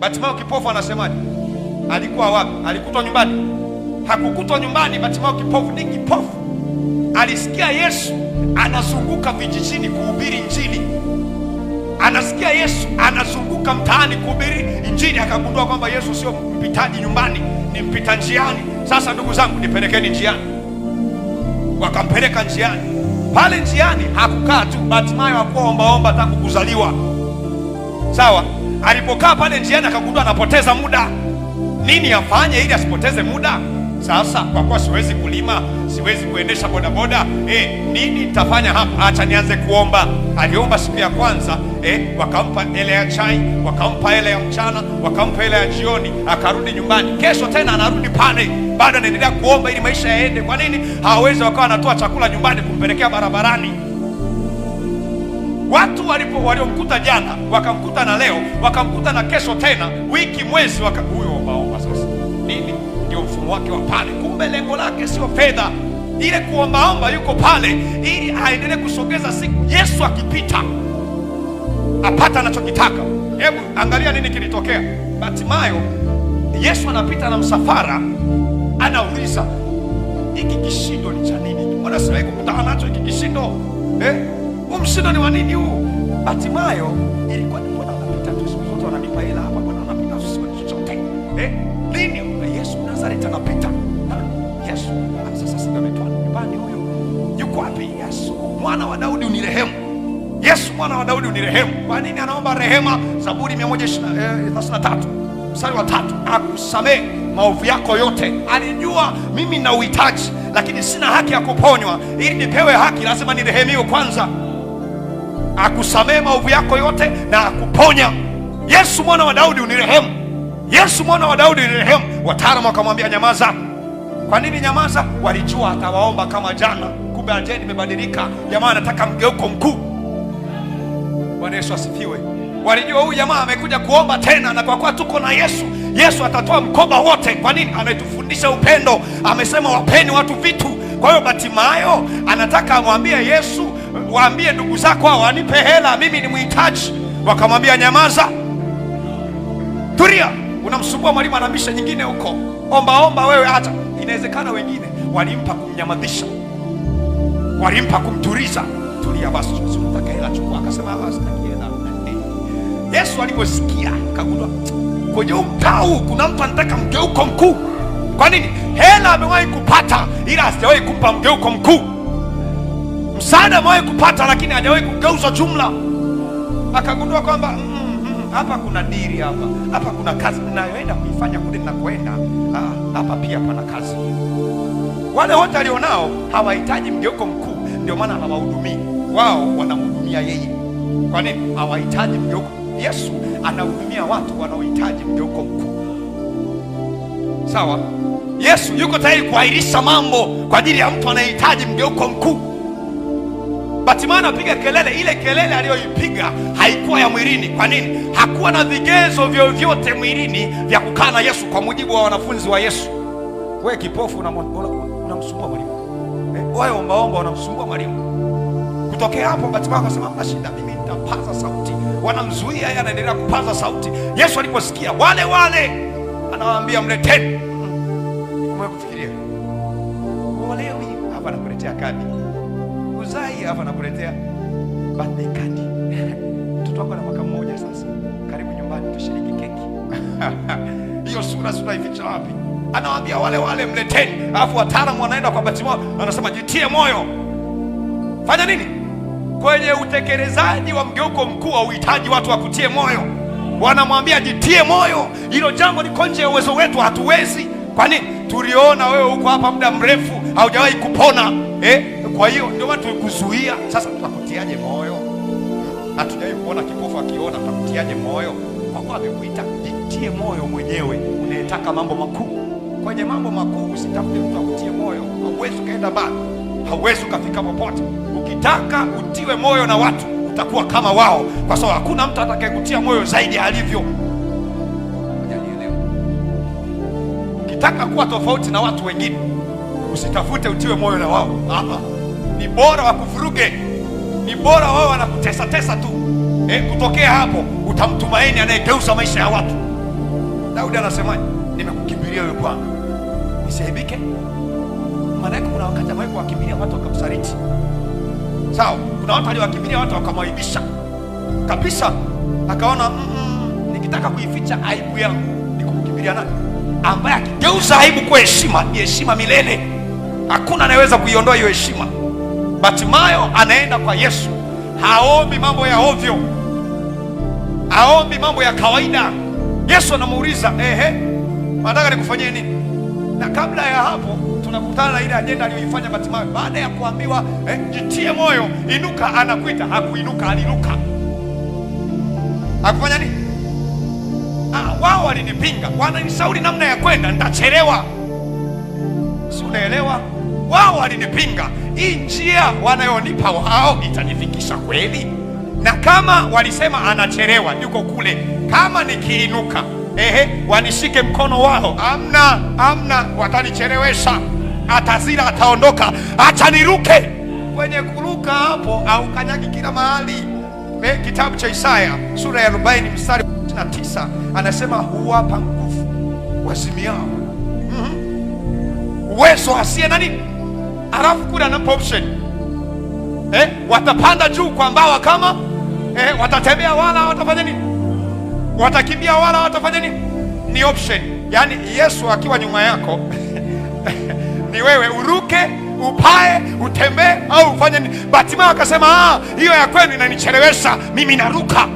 Bartimayo kipofu anasemaje? Alikuwa wapi? Alikutwa nyumbani? Hakukutwa nyumbani. Bartimayo kipofu ni kipofu, alisikia Yesu anazunguka vijijini kuhubiri Injili. Anasikia Yesu anazunguka mtaani kuhubiri Injili, akagundua kwamba Yesu sio mpitaji nyumbani, ni mpita njiani. Sasa ndugu zangu, nipelekeni njiani. Wakampeleka njiani. Pale njiani hakukaa tu. Bartimayo hakuwa ombaomba tangu kuzaliwa, sawa? Alipokaa pale njiani akagundua anapoteza muda. Nini afanye ili asipoteze muda? Sasa kwa kuwa siwezi kulima, siwezi kuendesha bodaboda, nini nitafanya hapa? Acha nianze kuomba. Aliomba siku ya kwanza, wakampa hela ya chai, wakampa hela ya mchana, wakampa hela ya jioni, akarudi nyumbani. Kesho tena anarudi pale, bado anaendelea kuomba ili maisha yaende. Kwa nini? Hawawezi wakawa wanatoa chakula nyumbani kumpelekea barabarani. Watu waliomkuta jana wakamkuta na leo, wakamkuta na kesho tena, wiki, mwezi, huyo ombaomba. Sasa nini? Ndio mfumo wake wa pale. Kumbe lengo lake sio fedha, ile kuombaomba yuko pale ili aendelee kusogeza siku. Yesu akipita apata anachokitaka. Hebu angalia nini kilitokea. Bartimayo, Yesu anapita na msafara, anauliza hiki kishindo ni cha nini? Mbona siwahi kukutana nacho hiki kishindo? Mshindo ni wa nini huu? Bartimayo ilikuwa ni mbona anapita tu, siku zote wananipa hela hapa, mbona anapita usiwe chochote? Nini? Yesu Nazareti anapita. Yesu sasa sasa ametoa nyumbani, huyu yuko wapi? Yesu mwana wa Daudi unirehemu. Yesu mwana wa Daudi unirehemu. Kwa nini anaomba rehema? Zaburi 133 mstari wa 3, akusamehe maovu yako yote. Alijua mimi na uhitaji, lakini sina haki ya kuponywa. Ili nipewe haki lazima nirehemiwe kwanza. Akusamehe maovu yako yote na akuponya. Yesu mwana wa Daudi unirehemu. Yesu mwana wa Daudi unirehemu. Wataalamu wakamwambia nyamaza. Kwa nini nyamaza? Walijua atawaomba kama jana, kumbe ajenda imebadilika. Jamaa anataka mgeuko mkuu. Bwana Yesu asifiwe. Walijua huyu jamaa amekuja kuomba tena, na kwa kuwa tuko na Yesu, Yesu atatoa mkoba wote. Kwa nini? Ametufundisha upendo, amesema wapeni watu vitu. Kwa hiyo Bartimayo anataka amwambie Yesu, waambie ndugu zako hao wanipe hela, mimi ni mhitaji. Wakamwambia nyamaza, tulia, unamsumbua mwalimu, anamisha nyingine huko, omba wewe. Hata inawezekana wengine walimpa kumnyamadhisha, walimpa kumturiza. Tulia basi, unataka hela chukua. Akasema basi nitakienda. Yesu aliposikia akagundua kwenye mtaa huu kuna mtu anataka mgeuko mkuu. Kwa nini? Hela amewahi kupata, ila hajawahi kumpa mgeuko mkuu. Msaada amewahi kupata, lakini hajawahi kugeuza jumla. Akagundua kwamba hapa kuna diri, hapa kuna kazi ninayoenda kuifanya kule ninakoenda. Hapa pia pana kazi. Wale wote alionao hawahitaji mgeuko mkuu, ndio maana anawahudumia wao, wanamhudumia yeye. Kwa nini? Hawahitaji mgeuko. Yesu anahudumia watu wanaohitaji mgeuko mkuu. Sawa? Yesu yuko tayari kuahirisha mambo kwa ajili ya mtu anayehitaji mgeuko mkuu. Bartimayo anapiga kelele, ile kelele aliyoipiga haikuwa ya mwilini. Kwa nini? Hakuwa na vigezo vyovyote mwilini vya kukaa na Yesu, kwa mujibu wa wanafunzi wa Yesu. Wewe kipofu unamsumbua mwalimu. Wewe ombaomba unamsumbua mwalimu. Kutokea hapo Bartimayo akasema hamna shida, mimi nitapaza sauti. Wanamzuia, yeye anaendelea kupaza sauti. Yesu aliposikia wale anawaambia mleteni. Umekufikiria? Uolewi hapa nakuletea kadi. Uzai hapa nakuletea birthday kadi. Mtoto wako ana mwaka mmoja sasa. Karibu nyumbani tushiriki keki. Hiyo sura ificha wapi? Anawaambia wale mleteni. Alafu wataalamu wanaenda kwa Bartimayo, anasema jitie moyo. Fanya nini? Kwenye utekelezaji wa mgeuko mkuu uhitaji watu wakutie moyo. Wanamwambia jitie moyo, hilo jambo liko nje ya uwezo wetu, hatuwezi. Kwa nini? Tuliona wewe uko hapa muda mrefu haujawahi kupona. Kwa hiyo ndio watu kuzuia. Sasa tutakutiaje moyo? Hatujawahi kuona kipofu akiona, tutakutiaje moyo? Kwa kuwa amekuita, jitie moyo mwenyewe. Unayetaka mambo makuu, kwenye mambo makuu usitafute mtu akutie moyo. Hauwezi kaenda mbali, hauwezi ukafika popote. Ukitaka utiwe moyo na watu, utakuwa kama wao, kwa sababu hakuna mtu atakayekutia moyo zaidi alivyo. Ukitaka kuwa tofauti na watu wengine, usitafute utiwe moyo na wao. Ni bora wakuvuruge, ni bora wao wanakutesa tu. Kutokea hapo utamtumaini anayegeuza maisha ya watu. Daudi anasemaje? Nimekukimbilia wewe Bwana, nisiaibike. Maana yake kuna wakati ambapo wakimbilia watu wakamsaliti. Sawa, kuna watu waliowakimbilia watu wakamwaibisha kabisa, akaona nikitaka kuificha aibu yangu nikumkimbilia nani? Ambaye akigeuza aibu kwa heshima, ni heshima milele. Hakuna anayeweza kuiondoa hiyo heshima. Bartimayo anaenda kwa Yesu, haombi mambo ya ovyo, haombi mambo ya kawaida. Yesu anamuuliza, nataka nikufanyie nini? Na kabla ya hapo tunakutana na ile ajenda aliyoifanya Bartimayo. Baada ya kuambiwa jitie moyo, inuka, anakuita, hakuinuka, aliruka. Hakufanya nini? Wao walinipinga, wananishauri namna ya kwenda, nitachelewa. Si unaelewa? Wao walinipinga, hii njia wanayonipa wao itanifikisha kweli? Na kama walisema anachelewa, yuko kule, kama nikiinuka wanishike mkono wao, amna, watanichelewesha, atazira, ataondoka, acha niruke. Kwenye kuruka hapo au kanyagi kila mahali. Kitabu cha Isaya sura ya 40 mstari 9 anasema huwapa nguvu wazimiao, uwezo asiye na nini. Alafu kule anampa option, watapanda juu kwa mbawa kama watatembea wala watafanya nini, watakimbia wala watafanya nini. Ni option. Yani Yesu akiwa nyuma yako ni wewe uruke, upae, utembee au ufanye nini. Bartimayo akasema hiyo ya kwenu inanichelewesha, mimi naruka.